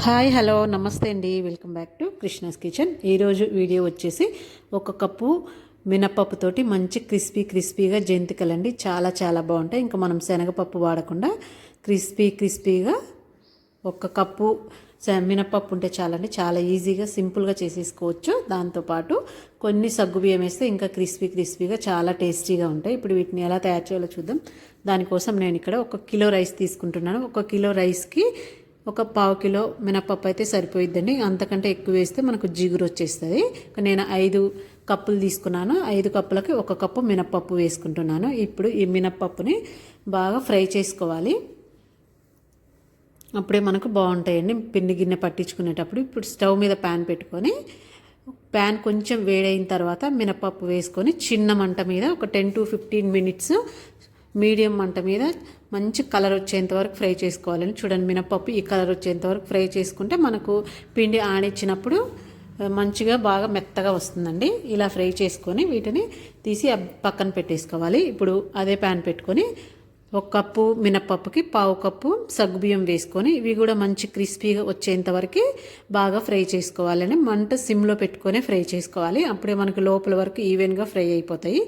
Hi hello నమస్తే అండి, welcome back to Krishna's kitchen. ఈరోజు వీడియో వచ్చేసి ఒక కప్పు మినపప్పుతోటి మంచి క్రిస్పీగా జంతికలండి. చాలా చాలా బాగుంటాయి. ఇంకా మనం శనగపప్పు వాడకుండా క్రిస్పీగా ఒక కప్పు మినపప్పు ఉంటే చాలండి. చాలా ఈజీగా సింపుల్గా చేసేసుకోవచ్చు. దాంతోపాటు కొన్ని సగ్గుబియ్యం వేస్తే ఇంకా క్రిస్పీగా చాలా టేస్టీగా ఉంటాయి. ఇప్పుడు వీటిని ఎలా తయారు చేయాలో చూద్దాం. దానికోసం నేను ఇక్కడ 1 కిలో రైస్ తీసుకుంటున్నాను. 1 కిలో రైస్కి ఒక 1/2 కిలో మినపప్పు అయితే సరిపోయిద్దండి. అంతకంటే ఎక్కువ వేస్తే మనకు జిగురు వచ్చేస్తుంది. నేను 5 కప్పులు తీసుకున్నాను. 5 కప్పులకి 1 కప్పు మినపప్పు వేసుకుంటున్నాను. ఇప్పుడు ఈ మినపప్పుని బాగా ఫ్రై చేసుకోవాలి. అప్పుడే మనకు బాగుంటాయండి పిండి గిన్నె పట్టించుకునేటప్పుడు. ఇప్పుడు స్టవ్ మీద ప్యాన్ పెట్టుకొని ప్యాన్ కొంచెం వేడైన తర్వాత మినపప్పు వేసుకొని చిన్న మంట మీద ఒక 10 to 15 మినిట్స్ మీడియం మంట మీద మంచి కలర్ వచ్చేంత వరకు ఫ్రై చేసుకోవాలని. చూడండి, మినపప్పు ఈ కలర్ వచ్చేంత వరకు ఫ్రై చేసుకుంటే మనకు పిండి ఆడించినప్పుడు మంచిగా బాగా మెత్తగా వస్తుందండి. ఇలా ఫ్రై చేసుకొని వీటిని తీసి పక్కన పెట్టేసుకోవాలి. ఇప్పుడు అదే ప్యాన్ పెట్టుకొని 1 కప్పు మినపప్పుకి 1/2 కప్పు సగ్గుబియ్యం వేసుకొని ఇవి కూడా మంచి క్రిస్పీగా వచ్చేంత వరకు బాగా ఫ్రై చేసుకోవాలని. మంట సిమ్లో పెట్టుకొని ఫ్రై చేసుకోవాలి. అప్పుడే మనకు లోపల వరకు ఈవెన్గా ఫ్రై అయిపోతాయి.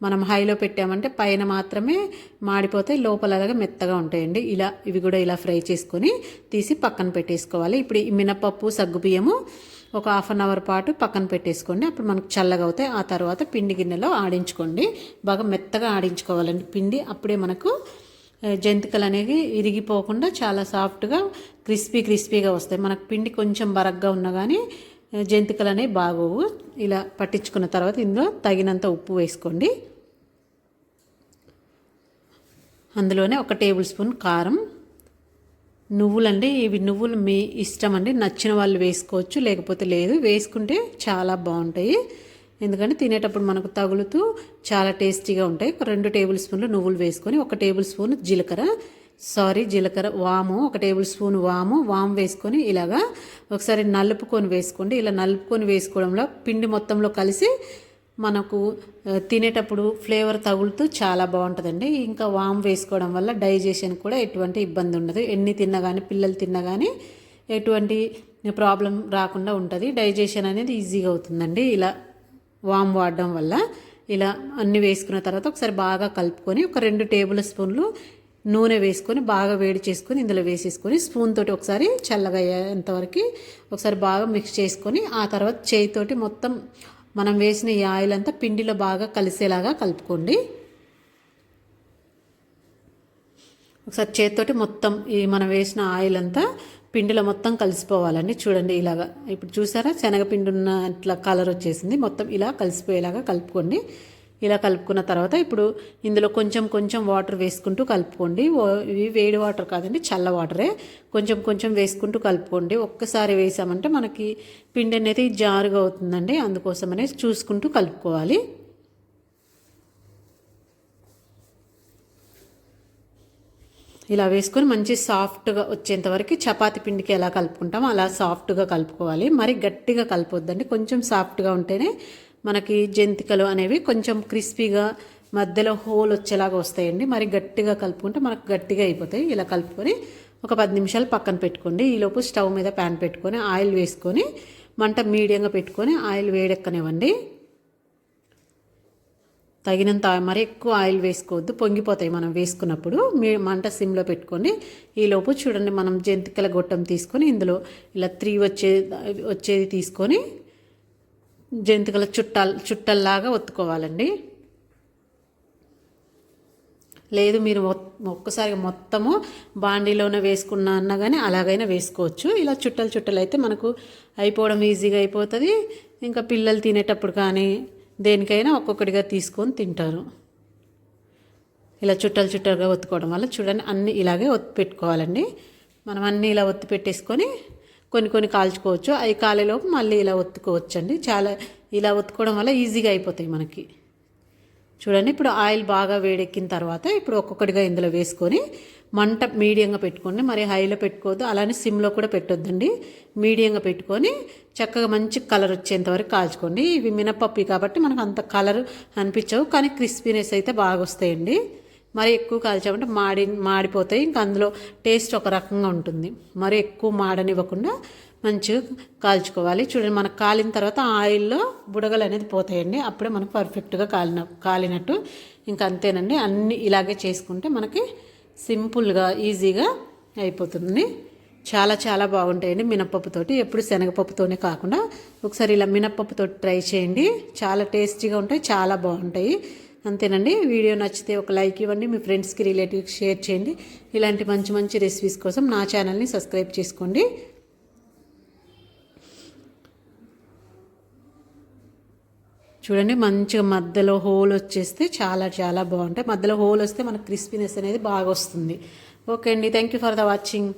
మనం హైలో పెట్టామంటే పైన మాత్రమే మాడిపోతాయి, లోపల అలాగా మెత్తగా ఉంటాయండి. ఇవి కూడా ఇలా ఫ్రై చేసుకొని తీసి పక్కన పెట్టేసుకోవాలి. ఇప్పుడు ఈ మినపప్పు సగ్గుబియ్యము ఒక 1/2 అవర్ పాటు పక్కన పెట్టేసుకోండి. అప్పుడు మనకు చల్లగా అవుతాయి. ఆ తర్వాత పిండి గిన్నెలో ఆడించుకోండి. బాగా మెత్తగా ఆడించుకోవాలండి పిండి. అప్పుడే మనకు జంతికలు అనేవి ఇరిగిపోకుండా చాలా సాఫ్ట్గా క్రిస్పీగా వస్తాయి. మనకు పిండి కొంచెం బరగ్గా ఉన్నా కానీ జంతికలు అనేవి బాగోవు. ఇలా పట్టించుకున్న తర్వాత ఇందులో తగినంత ఉప్పు వేసుకోండి. అందులోనే 1 టేబుల్ స్పూన్ కారం. నువ్వులండి, ఇవి నువ్వులు మీ ఇష్టం అండి. నచ్చిన వాళ్ళు వేసుకోవచ్చు, లేకపోతే లేదు. వేసుకుంటే చాలా బాగుంటాయి. ఎందుకంటే తినేటప్పుడు మనకు తగులుతూ చాలా టేస్టీగా ఉంటాయి. 2 టేబుల్ స్పూన్లు నువ్వులు వేసుకొని 1 టేబుల్ స్పూన్ జీలకర్ర వాము 1 టేబుల్ స్పూన్ వాము వేసుకొని ఇలాగా ఒకసారి నలుపుకొని వేసుకోండి. ఇలా నలుపుకొని వేసుకోవడంలో పిండి మొత్తంలో కలిసి మనకు తినేటప్పుడు ఫ్లేవర్ తగులుతూ చాలా బాగుంటుందండి. ఇంకా వాము వేసుకోవడం వల్ల డైజెషన్ కూడా ఎటువంటి ఇబ్బంది ఉండదు. ఎన్ని తిన్నా కానీ పిల్లలు తిన్నా కానీ ఎటువంటి ప్రాబ్లం రాకుండా ఉంటుంది. డైజెషన్ అనేది ఈజీగా అవుతుందండి ఇలా వాము వాడడం వల్ల. ఇలా అన్నీ వేసుకున్న తర్వాత ఒకసారి బాగా కలుపుకొని 2 టేబుల్ స్పూన్లు నూనె వేసుకొని బాగా వేడి చేసుకొని ఇందులో వేసేసుకొని స్పూన్ తోటి ఒకసారి చల్లగా అయ్యేంతవరకు ఒకసారి బాగా మిక్స్ చేసుకొని ఆ తర్వాత చేయితోటి మొత్తం మనం వేసిన ఈ ఆయిల్ అంతా పిండిలో బాగా కలిసేలాగా కలుపుకోండి. ఒకసారి చేతితోటి మొత్తం ఈ మనం వేసిన ఆయిల్ అంతా పిండిలో మొత్తం కలిసిపోవాలండి. చూడండి ఇలాగా. ఇప్పుడు చూసారా, శనగపిండి ఉన్న ఇట్లా కలర్ వచ్చేసింది. మొత్తం ఇలా కలిసిపోయేలాగా కలుపుకోండి. ఇలా కలుపుకున్న తర్వాత ఇప్పుడు ఇందులో కొంచెం వాటర్ వేసుకుంటూ కలుపుకోండి. ఇవి వేడి వాటర్ కాదండి, చల్ల వాటరే. కొంచెం వేసుకుంటూ కలుపుకోండి. ఒక్కసారి వేసామంటే మనకి పిండి అనేది జారుగా అవుతుందండి. అందుకోసమనే చూసుకుంటూ కలుపుకోవాలి. ఇలా వేసుకొని మంచి సాఫ్ట్గా వచ్చేంత వరకు చపాతి పిండికి ఎలా కలుపుకుంటామో అలా సాఫ్ట్గా కలుపుకోవాలి. మరి గట్టిగా కలపొద్దండి. కొంచెం సాఫ్ట్గా ఉంటేనే మనకి జంతికలు అనేవి కొంచెం క్రిస్పీగా మధ్యలో హోల్ వచ్చేలాగా వస్తాయండి. మరి గట్టిగా కలుపుకుంటే మనకు గట్టిగా అయిపోతాయి. ఇలా కలుపుకొని ఒక 10 నిమిషాలు పక్కన పెట్టుకోండి. ఈలోపు స్టవ్ మీద ప్యాన్ పెట్టుకొని ఆయిల్ వేసుకొని మంట మీడియంగా పెట్టుకొని ఆయిల్ వేడెక్కనివ్వండి. తగినంత మరి ఎక్కువ ఆయిల్ వేసుకోవద్దు, పొంగిపోతాయి మనం వేసుకున్నప్పుడు. మంట సిమ్లో పెట్టుకోండి. ఈలోపు చూడండి, మనం జంతికల గొట్టం తీసుకొని ఇందులో ఇలా 3 వచ్చేది తీసుకొని జంతికల చుట్టల్లాగా ఒత్తుకోవాలండి. లేదు మీరు ఒక్కసారిగా మొత్తము బాండీలోనే వేసుకున్నా అన్నా కానీ అలాగైనా వేసుకోవచ్చు. ఇలా చుట్టలు అయితే మనకు అయిపోవడం ఈజీగా అయిపోతుంది. ఇంకా పిల్లలు తినేటప్పుడు కానీ దేనికైనా ఒక్కొక్కటిగా తీసుకొని తింటారు. ఇలా చుట్టలుగా ఒత్తుకోవడం వల్ల చూడండి అన్నీ ఇలాగే ఒత్తి పెట్టుకోవాలండి. మనం అన్నీ ఇలా ఒత్తి పెట్టేసుకొని కొన్ని కాల్చుకోవచ్చు. అవి కాలేలోపు మళ్ళీ ఇలా ఒత్తుకోవచ్చు అండి. చాలా ఇలా ఒత్తుకోవడం వల్ల ఈజీగా అయిపోతాయి మనకి. చూడండి, ఇప్పుడు ఆయిల్ బాగా వేడెక్కిన తర్వాత ఇప్పుడు ఒక్కొక్కటిగా ఇందులో వేసుకొని మంట మీడియంగా పెట్టుకోండి. మరి హైలో పెట్టుకోవద్దు, అలానే సిమ్లో కూడా పెట్టొద్దండి. మీడియంగా పెట్టుకొని చక్కగా మంచి కలర్ వచ్చేంత వరకు కాల్చుకోండి. ఇవి మినపప్పు కాబట్టి మనకు అంత కలర్ అనిపించవు, కానీ క్రిస్పీనెస్ అయితే బాగా వస్తాయండి. మరి ఎక్కువ కాల్చామంటే మాడిపోతాయి. ఇంకా అందులో టేస్ట్ ఒక రకంగా ఉంటుంది. మరి ఎక్కువ మాడనివ్వకుండా మంచిగా కాల్చుకోవాలి. చూడండి, మనకు కాలిన తర్వాత ఆయిల్లో బుడగలు అనేది పోతాయండి. అప్పుడే మనకు పర్ఫెక్ట్గా కాలినట్టు. ఇంకా అంతేనండి. అన్నీ ఇలాగే చేసుకుంటే మనకి సింపుల్గా ఈజీగా అయిపోతుంది. చాలా చాలా బాగుంటాయండి మినపప్పుతోటి. ఎప్పుడు శనగపప్పుతోనే కాకుండా ఒకసారి ఇలా మినపప్పుతోటి ట్రై చేయండి. చాలా టేస్టీగా ఉంటాయి, చాలా బాగుంటాయి. అంతేనండి. వీడియో నచ్చితే ఒక లైక్ ఇవ్వండి, మీ ఫ్రెండ్స్కి రిలేటివ్స్కి షేర్ చేయండి. ఇలాంటి మంచి మంచి రెసిపీస్ కోసం నా ఛానల్ని సబ్స్క్రైబ్ చేసుకోండి. చూడండి, మంచిగా మధ్యలో హోల్ వచ్చేస్తే చాలా చాలా బాగుంటాయి. మధ్యలో హోల్ వస్తే మనకు క్రిస్పీనెస్ అనేది బాగా వస్తుంది. ఓకే అండి, thank you for the watching.